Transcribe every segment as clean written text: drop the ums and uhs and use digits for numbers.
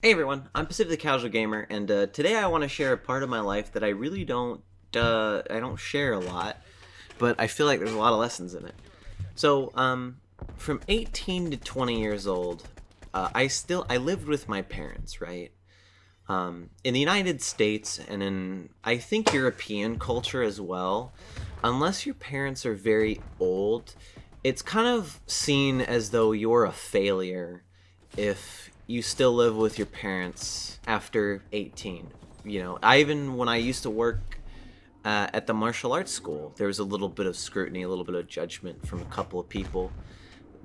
Hey everyone, I'm Pacific the Casual Gamer, and today I want to share a part of my life that I really I don't share a lot, but I feel like there's a lot of lessons in it. So, from 18 to 20 years old, I lived with my parents, right? In the United States and in, I think, European culture as well, unless your parents are very old, it's kind of seen as though you're a failure if you still live with your parents after 18. When I used to work at the martial arts school, there was a little bit of scrutiny, a little bit of judgment from a couple of people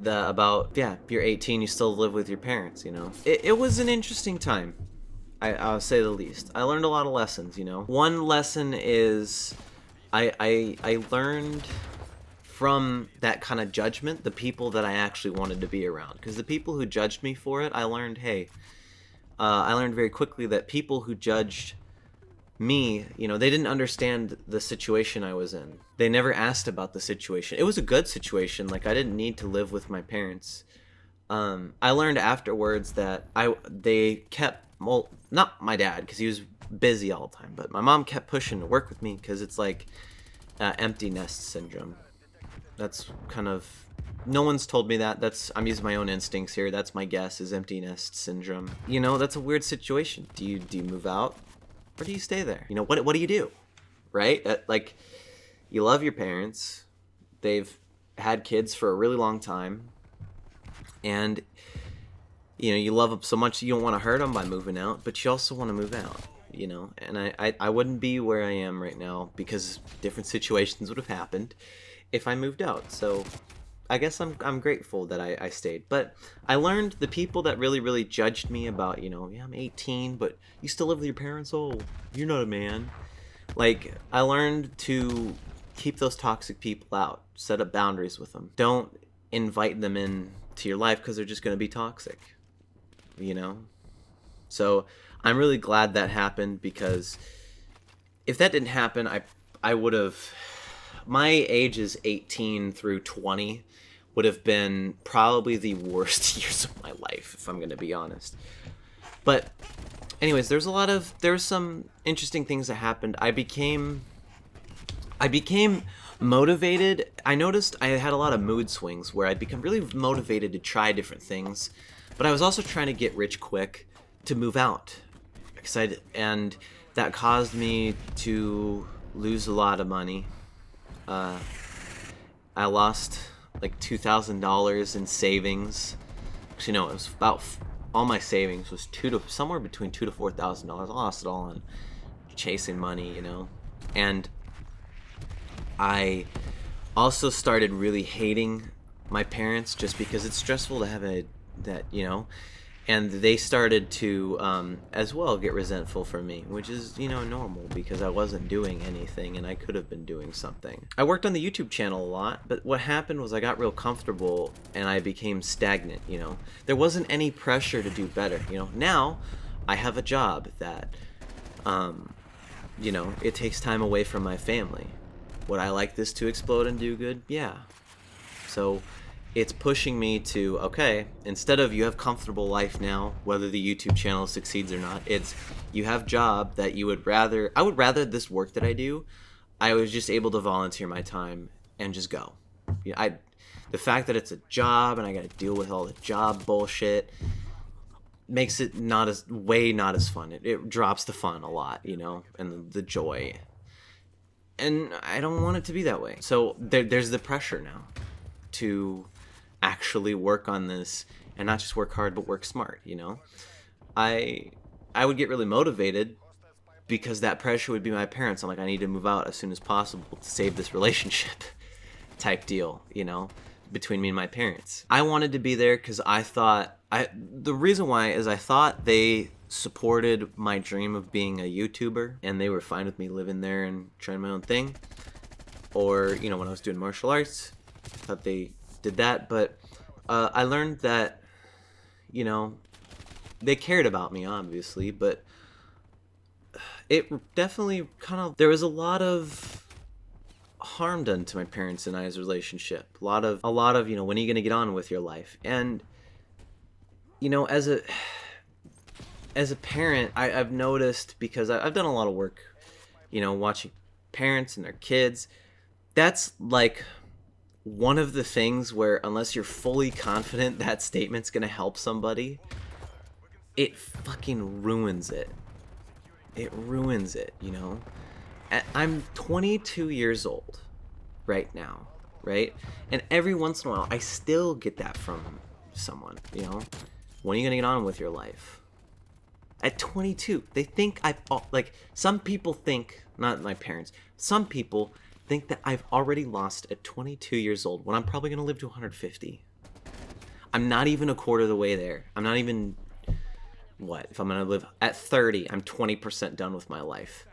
about, yeah, if you're 18, you still live with your parents. It was an interesting time. I'll say the least. I learned a lot of lessons. One lesson is I learned from that kind of judgment the people that I actually wanted to be around. Because the people who judged me for it, I learned very quickly that people who judged me, they didn't understand the situation I was in. They never asked about the situation. It was a good situation. Like, I didn't need to live with my parents. I learned afterwards that they kept, well, not my dad because he was busy all the time, but my mom kept pushing to work with me because it's like empty nest syndrome. That's kind of, no one's told me that. I'm using my own instincts here. That's my guess, is empty nest syndrome. That's a weird situation. Do you move out or do you stay there? What do you do, right? Like, you love your parents. They've had kids for a really long time, and you love them so much you don't want to hurt them by moving out, but you also want to move out. And I wouldn't be where I am right now because different situations would have happened if I moved out. So I guess I'm grateful that I stayed. But I learned the people that really judged me about, yeah, I'm 18, but you still live with your parents. Oh, you're not a man. Like, I learned to keep those toxic people out, set up boundaries with them. Don't invite them in to your life because they're just going to be toxic. So I'm really glad that happened, because if that didn't happen, I would have, my ages 18 through 20 would have been probably the worst years of my life, if I'm going to be honest. But anyways, there's some interesting things that happened. I became motivated. I noticed I had a lot of mood swings where I'd become really motivated to try different things, but I was also trying to get rich quick to move out. And that caused me to lose a lot of money. Uh, I lost like $2,000 in savings. Actually, no, it was all my savings was somewhere between $2,000 to $4,000. I lost it all on chasing money. And I also started really hating my parents just because it's stressful to have and they started to as well get resentful for me, which is normal because I wasn't doing anything and I could have been doing something. I worked on the YouTube channel a lot, but what happened was I got real comfortable and I became stagnant. There wasn't any pressure to do better. Now I have a job that it takes time away from my family. Would I like this to explode and do good? Yeah. So it's pushing me to, okay, instead of you have comfortable life now, whether the YouTube channel succeeds or not, it's you have job that I would rather this work that I do, I was just able to volunteer my time and just go. The fact that it's a job and I got to deal with all the job bullshit makes it not as fun. It drops the fun a lot, and the joy. And I don't want it to be that way. So there's the pressure now to actually work on this and not just work hard but work smart. I would get really motivated because that pressure would be my parents. I'm like, I need to move out as soon as possible to save this relationship type deal, between me and my parents. I wanted to be there because the reason why is I thought they supported my dream of being a YouTuber and they were fine with me living there and trying my own thing. Or, when I was doing martial arts, I thought they did that. But I learned that, they cared about me, obviously, but it definitely there was a lot of harm done to my parents and I's relationship. A lot of, when are you going to get on with your life? And, as a as a parent, I've noticed, because I've done a lot of work, watching parents and their kids. That's like one of the things where, unless you're fully confident that statement's gonna help somebody, it fucking ruins it. It ruins it, I'm 22 years old right now, right? And every once in a while, I still get that from someone, When are you gonna get on with your life? At 22, they think some people think, not my parents, some people think that I've already lost at 22 years old when I'm probably gonna live to 150. I'm not even a quarter of the way there. I'm not even, if I'm gonna live at 30, I'm 20% done with my life.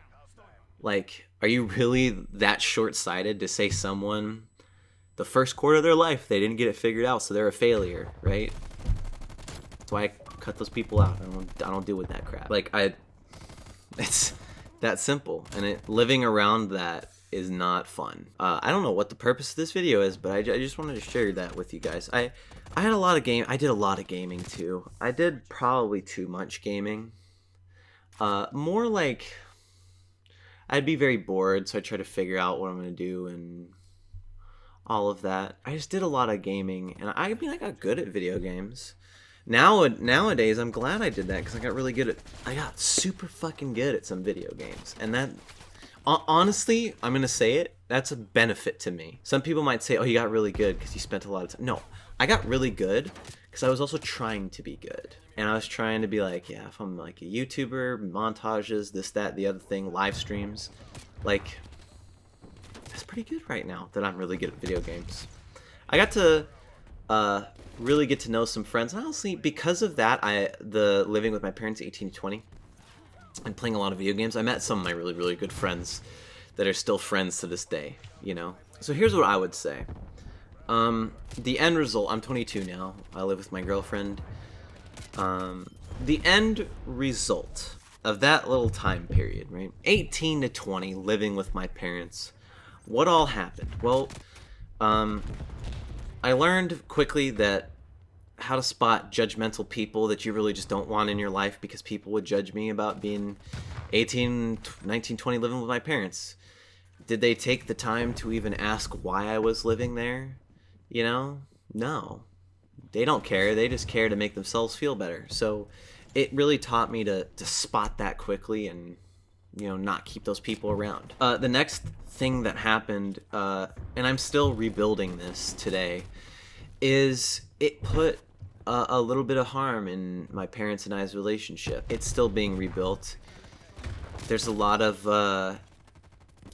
Like, are you really that short-sighted to say someone, the first quarter of their life, they didn't get it figured out, so they're a failure, right? That's why I cut those people out. I don't deal with that crap. It's that simple, and living around that is not fun. I don't know what the purpose of this video is, but I just wanted to share that with you guys. I did a lot of gaming too. I did probably too much gaming. More like, I'd be very bored, so I try to figure out what I'm gonna do and all of that. I just did a lot of gaming, and I got good at video games. Nowadays, I'm glad I did that, because I got super fucking good at some video games, and that, honestly, I'm gonna say it, that's a benefit to me. Some people might say, oh, you got really good because you spent a lot of time. No, I got really good because I was also trying to be good. And I was trying to be like, yeah, if I'm like a YouTuber, montages, this, that, the other thing, live streams, like, that's pretty good right now that I'm really good at video games. I got to really get to know some friends. And honestly, because of that, the living with my parents, 18 to 20, and playing a lot of video games, I met some of my really, really good friends that are still friends to this day, So here's what I would say. The end result, I'm 22 now. I live with my girlfriend. The end result of that little time period, right? 18 to 20, living with my parents. What all happened? Well, I learned quickly that how to spot judgmental people that you really just don't want in your life, because people would judge me about being 18, 19, 20, living with my parents. Did they take the time to even ask why I was living there? No. They don't care. They just care to make themselves feel better. So it really taught me to spot that quickly and, not keep those people around. The next thing that happened, and I'm still rebuilding this today, is it put a little bit of harm in my parents and I's relationship. It's still being rebuilt. There's a lot of,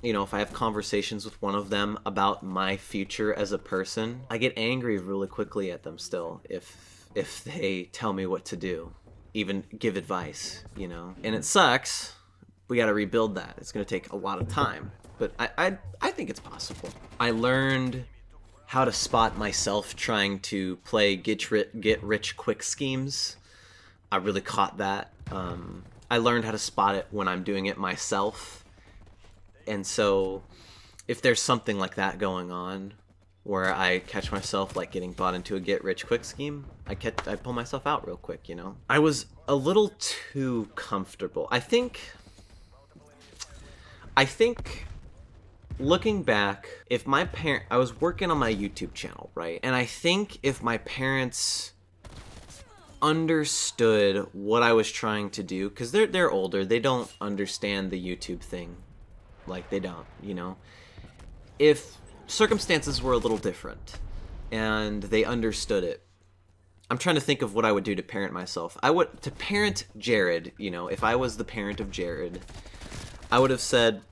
if I have conversations with one of them about my future as a person, I get angry really quickly at them still if they tell me what to do, even give advice, And it sucks. We got to rebuild that. It's going to take a lot of time, but I think it's possible. I learned how to spot myself trying to play get rich quick schemes. I really caught that. I learned how to spot it when I'm doing it myself. And so if there's something like that going on where I catch myself like getting bought into a get rich quick scheme, I pull myself out real quick, I was a little too comfortable. I think looking back, I was working on my YouTube channel, right? And I think if my parents understood what I was trying to do, because they're older, they don't understand the YouTube thing. Like, they don't, If circumstances were a little different and they understood it, I'm trying to think of what I would do to parent myself. To parent Jared, if I was the parent of Jared, I would have said,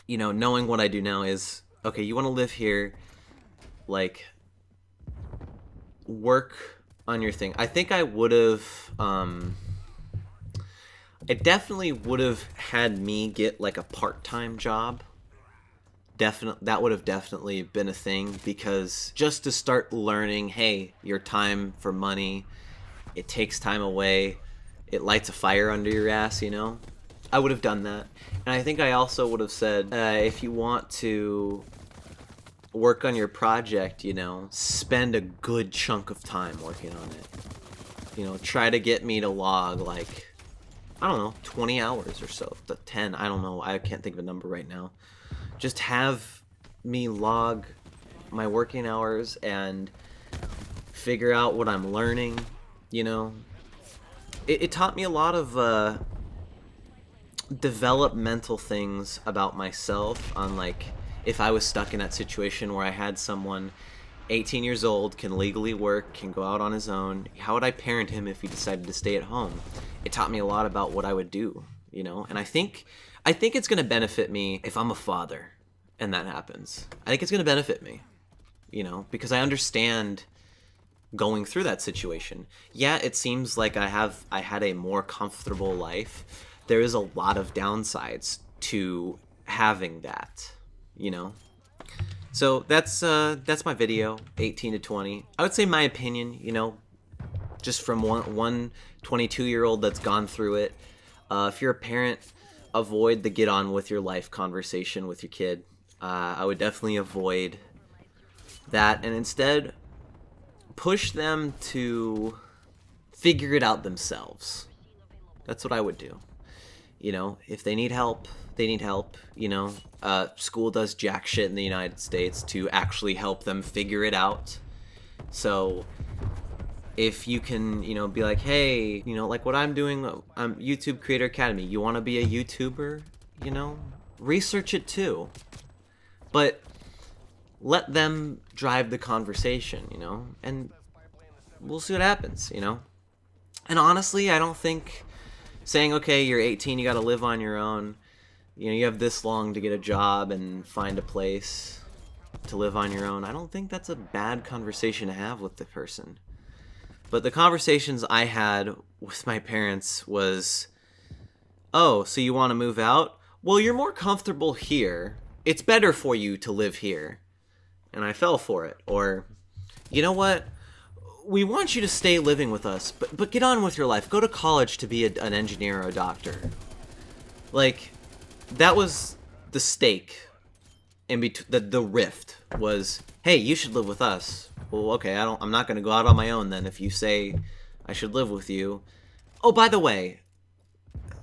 knowing what I do now is, okay, you want to live here, like, work on your thing. I think I would have, it definitely would have had me get like a part-time job. That would have definitely been a thing, because just to start learning, hey, your time for money, it takes time away, it lights a fire under your ass, I would have done that. And I think I also would have said, if you want to work on your project, spend a good chunk of time working on it. You know, try to get me to log like, I don't know, 20 hours or so, 10, I don't know, I can't think of a number right now. Just have me log my working hours and figure out what I'm learning, you know. It taught me a lot of developmental things about myself on, like, if I was stuck in that situation where I had someone 18 years old, can legally work, can go out on his own, how would I parent him if he decided to stay at home? It taught me a lot about what I would do, you know. And I think it's going to benefit me if I'm a father and that happens. I think it's going to benefit me, you know, because I understand going through that situation. Yeah, it seems like I had a more comfortable life. There is a lot of downsides to having that, you know. So that's my video, 18 to 20. I would say my opinion, you know, just from one 22-year-old that's gone through it. If you're a parent, avoid the get on with your life conversation with your kid. I would definitely avoid that, and instead push them to figure it out themselves. That's what I would do. You know, if they need help, they need help. You know, school does jack shit in the United States to actually help them figure it out. So if you can, you know, be like, hey, you know, like what I'm doing, YouTube Creator Academy, you want to be a YouTuber, you know, research it too. But let them drive the conversation, you know, and we'll see what happens, you know. And honestly, I don't think saying, okay, you're 18, you got to live on your own, you know, you have this long to get a job and find a place to live on your own, I don't think that's a bad conversation to have with the person. But the conversations I had with my parents was, oh, so you want to move out? Well, you're more comfortable here. It's better for you to live here. And I fell for it. Or, you know what? We want you to stay living with us, but get on with your life. Go to college to be an engineer or a doctor. Like, that was the stake. In between, the rift was, hey, you should live with us. Well, okay, I'm not going to go out on my own then if you say I should live with you. Oh, by the way,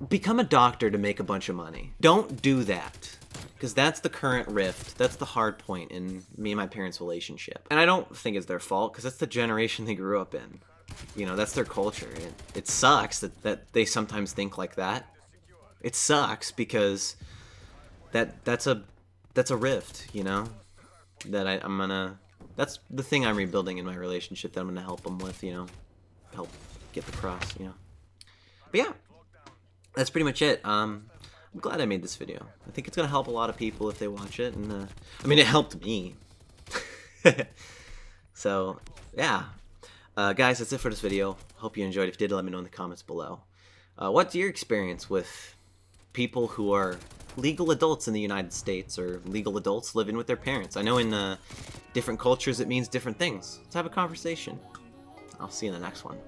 become a doctor to make a bunch of money. Don't do that. Because that's the current rift. That's the hard point in me and my parents' relationship. And I don't think it's their fault, because that's the generation they grew up in. You know, that's their culture. It sucks that they sometimes think like that. It sucks because that's a rift, you know? That I'm gonna... That's the thing I'm rebuilding in my relationship that I'm gonna help them with, you know? Help get across, you know? But yeah, that's pretty much it. I'm glad I made this video. I think it's gonna help a lot of people if they watch it, and I mean, it helped me. So yeah, guys, that's it for this video. Hope you enjoyed. If you did, let me know in the comments below. What's your experience with people who are legal adults in the United States, or legal adults living with their parents? I know in different cultures it means different things. Let's have a conversation. I'll see you in the next one.